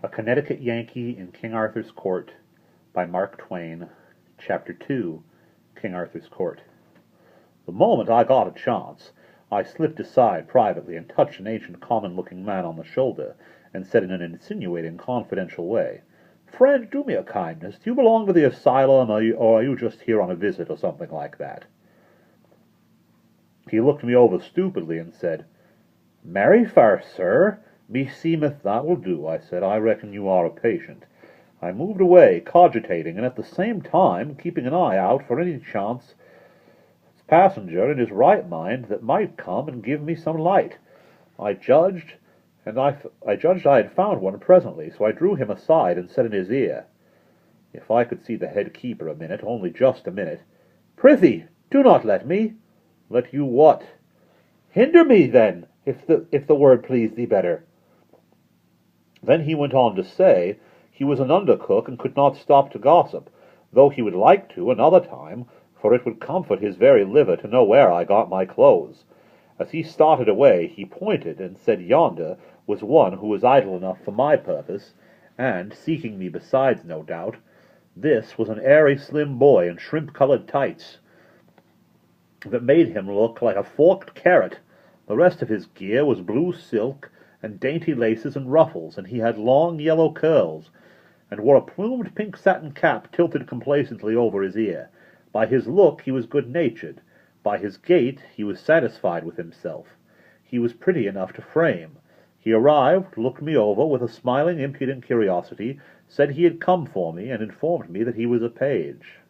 A Connecticut Yankee in King Arthur's Court by Mark Twain. Chapter 2. King Arthur's Court. The moment I got a chance, I slipped aside privately and touched an ancient common-looking man on the shoulder, and said in an insinuating, confidential way, "Friend, do me a kindness. Do you belong to the asylum, or are you just here on a visit, or something like that?" He looked me over stupidly and said, "Marry first, sir. Meseemeth that will do," I said. "I reckon you are a patient." I moved away, cogitating, and at the same time keeping an eye out for any chance passenger in his right mind that might come and give me some light. I judged I had found one presently, so I drew him aside and said in his ear, if I could see the head keeper a minute, only just a minute, "Prithee, do not let me." "Let you what?" "Hinder me, then, if the word please thee better." Then he went on to say he was an undercook and could not stop to gossip, though he would like to another time, for it would comfort his very liver to know where I got my clothes. As he started away, he pointed and said yonder was one who was idle enough for my purpose, and, seeking me besides, no doubt, this was an airy slim boy in shrimp-colored tights that made him look like a forked carrot. The rest of his gear was blue silk and dainty laces and ruffles, and he had long yellow curls, and wore a plumed pink satin cap tilted complacently over his ear. By his look he was good-natured. By his gait he was satisfied with himself. He was pretty enough to frame. He arrived, looked me over with a smiling, impudent curiosity, said he had come for me, and informed me that he was a page.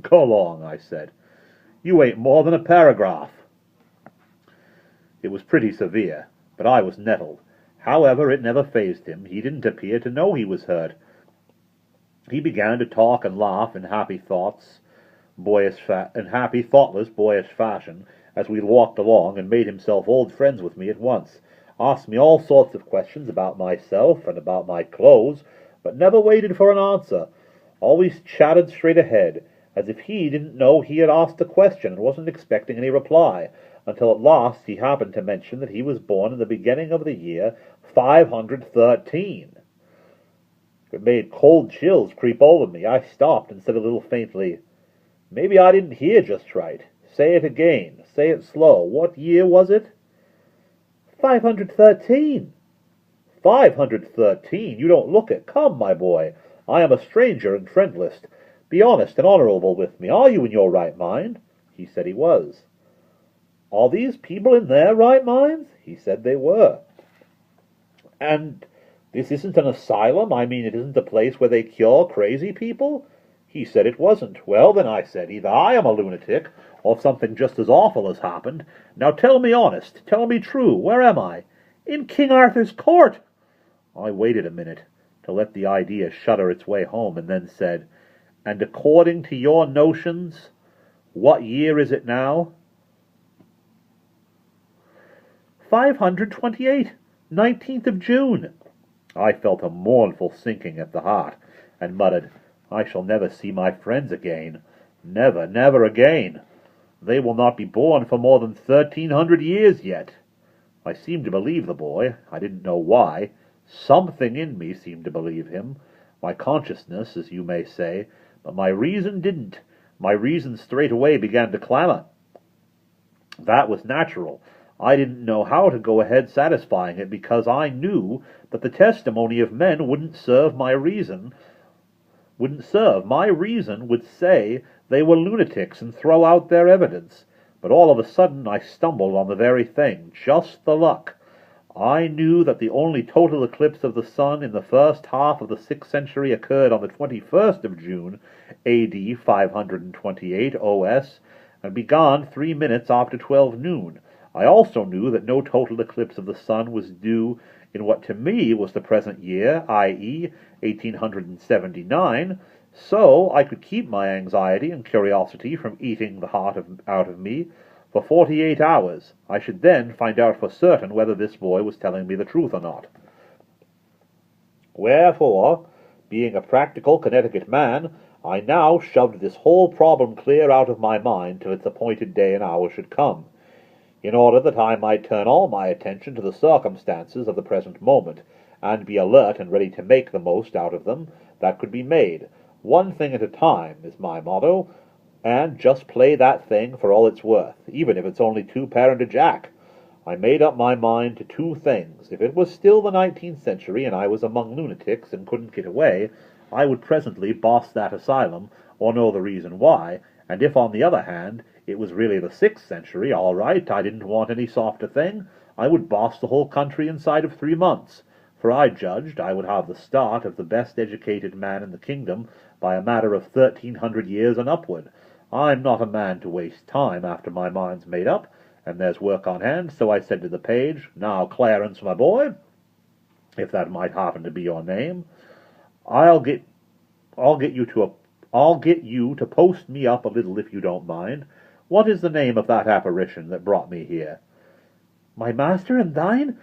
"Go along," I said. "You ain't more than a paragraph." It was pretty severe, but I was nettled. However, it never fazed him. He didn't appear to know he was hurt. He began to talk and laugh in happy, thoughtless, boyish fashion as we walked along, and made himself old friends with me at once. Asked me all sorts of questions about myself and about my clothes, but never waited for an answer. Always chatted straight ahead, as if he didn't know he had asked a question and wasn't expecting any reply, until at last he happened to mention that he was born in the beginning of the year 513. It made cold chills creep over me. I stopped and said a little faintly, "Maybe I didn't hear just right. Say it again. Say it slow. What year was it?" 513. 513? You don't look it. Come, my boy. I am a stranger and friendless. Be honest and honorable with me. Are you in your right mind?" He said he was. "Are these people in their right minds?" He said they were. "And this isn't an asylum? I mean, it isn't a place where they cure crazy people?" He said it wasn't. "Well, then," I said, "either I am a lunatic, or something just as awful has happened. Now tell me honest, tell me true, where am I?" "In King Arthur's court." I waited a minute to let the idea shudder its way home, and then said, "And according to your notions, what year is it now?" 528, 19th of June. I felt a mournful sinking at the heart, and muttered, "I shall never see my friends again. Never, never again. They will not be born for more than 1,300 years yet." I seemed to believe the boy. I didn't know why. Something in me seemed to believe him. My consciousness, as you may say, but my reason didn't. My reason straightway began to clamor. That was natural. I didn't know how to go ahead satisfying it, because I knew that the testimony of men wouldn't serve my reason. My reason would say they were lunatics and throw out their evidence. But all of a sudden I stumbled on the very thing. Just the luck. I knew that the only total eclipse of the sun in the first half of the 6th century occurred on the 21st of June, A.D. 528 O.S., and began 3 minutes after 12 noon. I also knew that no total eclipse of the sun was due in what to me was the present year, i.e., 1879, so I could keep my anxiety and curiosity from eating the heart out of me for 48 hours. I should then find out for certain whether this boy was telling me the truth or not. Wherefore, being a practical Connecticut man, I now shoved this whole problem clear out of my mind till its appointed day and hour should come, in order that I might turn all my attention to the circumstances of the present moment, and be alert and ready to make the most out of them that could be made. One thing at a time is my motto, and just play that thing for all it's worth, even if it's only two pair and a jack. I made up my mind to two things. If it was still the 19th century and I was among lunatics and couldn't get away, I would presently boss that asylum, or know the reason why, and if, on the other hand, it was really the 6th century, all right, I didn't want any softer thing, I would boss the whole country inside of 3 months, for I judged I would have the start of the best educated man in the kingdom by a matter of 1,300 years and upward. I'm not a man to waste time after my mind's made up, and there's work on hand, so I said to the page, "Now, Clarence, my boy, if that might happen to be your name, I'll get you to post me up a little if you don't mind. What is the name of that apparition that brought me here?" "My master and thine?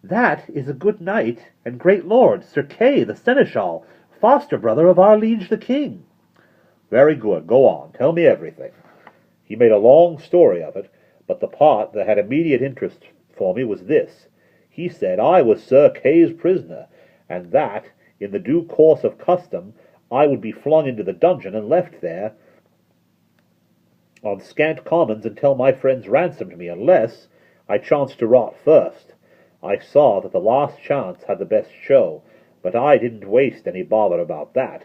That is a good knight and great lord, Sir Kay, the seneschal, foster brother of our liege the king." "Very good. Go on. Tell me everything." He made a long story of it, but the part that had immediate interest for me was this. He said I was Sir Kay's prisoner, and that, in the due course of custom, I would be flung into the dungeon and left there on scant commons until my friends ransomed me, unless I chanced to rot first. I saw that the last chance had the best show, but I didn't waste any bother about that.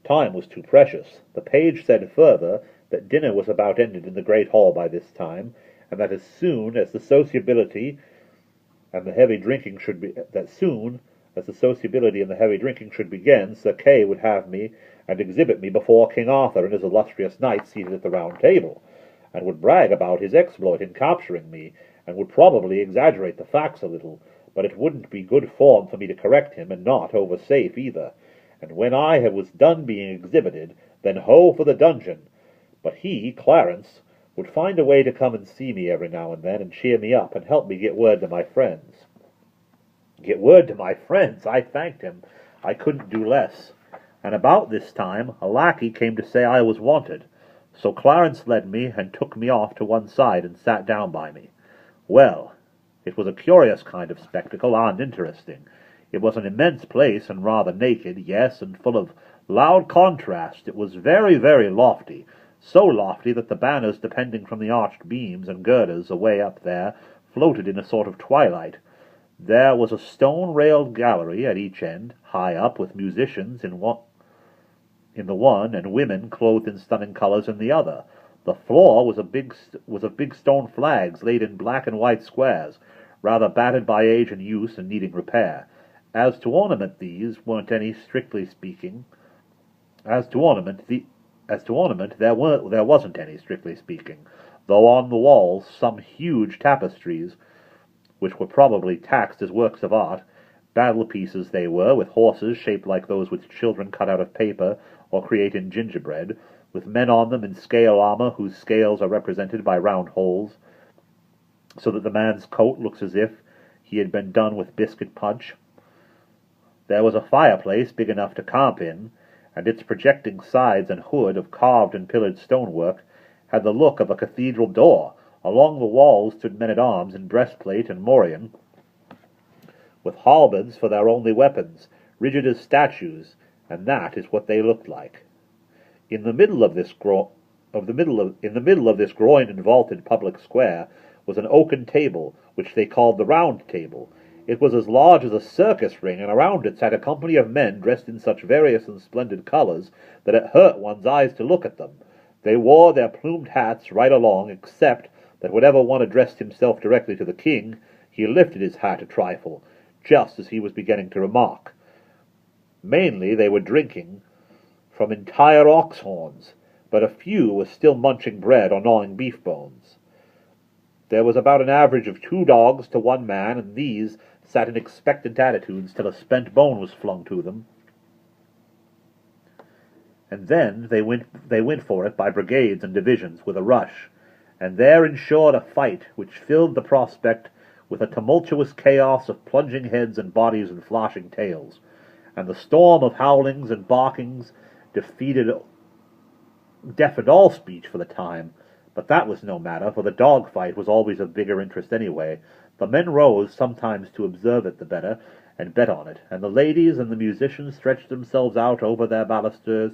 Time was too precious. The page said further that dinner was about ended in the great hall by this time, and that as soon as the sociability and the heavy drinking should begin, Sir Kay would have me and exhibit me before King Arthur and his illustrious knights seated at the round table, and would brag about his exploit in capturing me, and would probably exaggerate the facts a little, but it wouldn't be good form for me to correct him, and not over safe either. And when I was done being exhibited, then ho for the dungeon. But he, Clarence, would find a way to come and see me every now and then, and cheer me up, and help me get word to my friends. Get word to my friends! I thanked him. I couldn't do less. And about this time a lackey came to say I was wanted. So Clarence led me and took me off to one side and sat down by me. Well, it was a curious kind of spectacle, and interesting. It was an immense place, and rather naked, yes, and full of loud contrast. It was very, very lofty, so lofty that the banners depending from the arched beams and girders away up there floated in a sort of twilight. There was a stone-railed gallery at each end, high up, with musicians in the one, and women clothed in stunning colors in the other. The floor was of big stone flags laid in black and white squares, rather battered by age and use and needing repair. As to ornament, there wasn't, strictly speaking, though on the walls some huge tapestries, which were probably taxed as works of art, battle pieces they were, with horses shaped like those which children cut out of paper or create in gingerbread, with men on them in scale armor whose scales are represented by round holes, so that the man's coat looks as if he had been done with biscuit punch. There was a fireplace big enough to camp in, and its projecting sides and hood of carved and pillared stonework had the look of a cathedral door. Along the walls stood men-at-arms in breastplate and morion, with halberds for their only weapons, rigid as statues, and that is what they looked like. In the middle of this groined and vaulted public square was an oaken table, which they called the Round Table. It was as large as a circus ring, and around it sat a company of men dressed in such various and splendid colors that it hurt one's eyes to look at them. They wore their plumed hats right along, except that whenever one addressed himself directly to the king, he lifted his hat a trifle, just as he was beginning to remark. Mainly they were drinking from entire ox horns, but a few were still munching bread or gnawing beef bones. There was about an average of 2 dogs to 1 man, and these sat in expectant attitudes till a spent bone was flung to them, and then they went for it by brigades and divisions with a rush, and there ensured a fight which filled the prospect with a tumultuous chaos of plunging heads and bodies and flashing tails, and the storm of howlings and barkings deafened all speech for the time. But that was no matter, for the dog fight was always of bigger interest anyway. The men rose sometimes to observe it the better, and bet on it, and the ladies and the musicians stretched themselves out over their balusters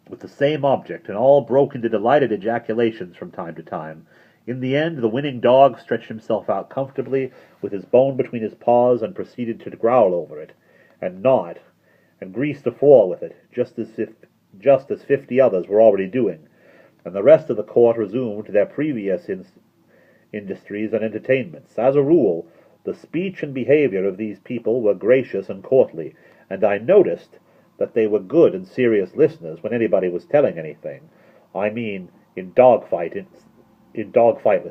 with the same object, and all broke into delighted ejaculations from time to time. In the end, the winning dog stretched himself out comfortably, with his bone between his paws, and proceeded to growl over it, and gnaw it, and grease the floor with it, just as 50 others were already doing, and the rest of the court resumed their previous industries and entertainments. As a rule, the speech and behavior of these people were gracious and courtly, and I noticed that they were good and serious listeners when anybody was telling anything. I mean, in dogfightless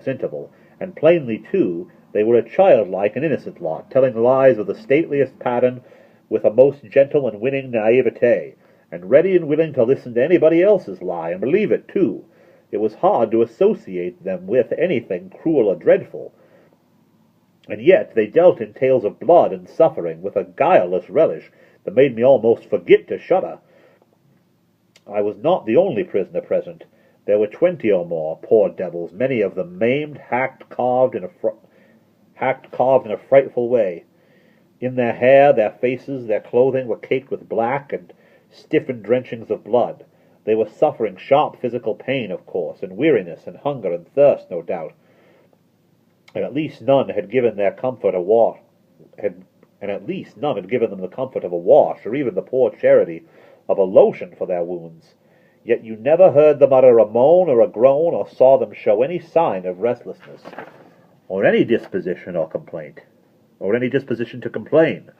interval, and plainly, too, they were a childlike and innocent lot, telling lies of the stateliest pattern with a most gentle and winning naivete, and ready and willing to listen to anybody else's lie, and believe it, too. It was hard to associate them with anything cruel or dreadful, and yet they dealt in tales of blood and suffering with a guileless relish that made me almost forget to shudder. I was not the only prisoner present. There were 20 or more, poor devils, many of them maimed, hacked, carved in a frightful way. In their hair, their faces, their clothing were caked with black and stiffened drenchings of blood. They were suffering sharp physical pain, of course, and weariness, and hunger, and thirst, no doubt. And at least none had given them the comfort of a wash, or even the poor charity of a lotion for their wounds. Yet you never heard them utter a moan or a groan, or saw them show any sign of restlessness, or any disposition to complain.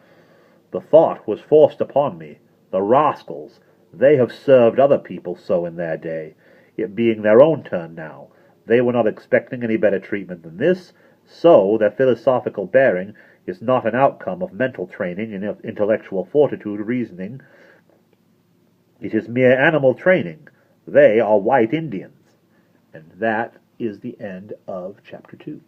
The thought was forced upon me, the rascals, they have served other people so in their day. It being their own turn now, they were not expecting any better treatment than this, so their philosophical bearing is not an outcome of mental training in intellectual fortitude reasoning. It is mere animal training. They are white Indians. And that is the end of Chapter 2.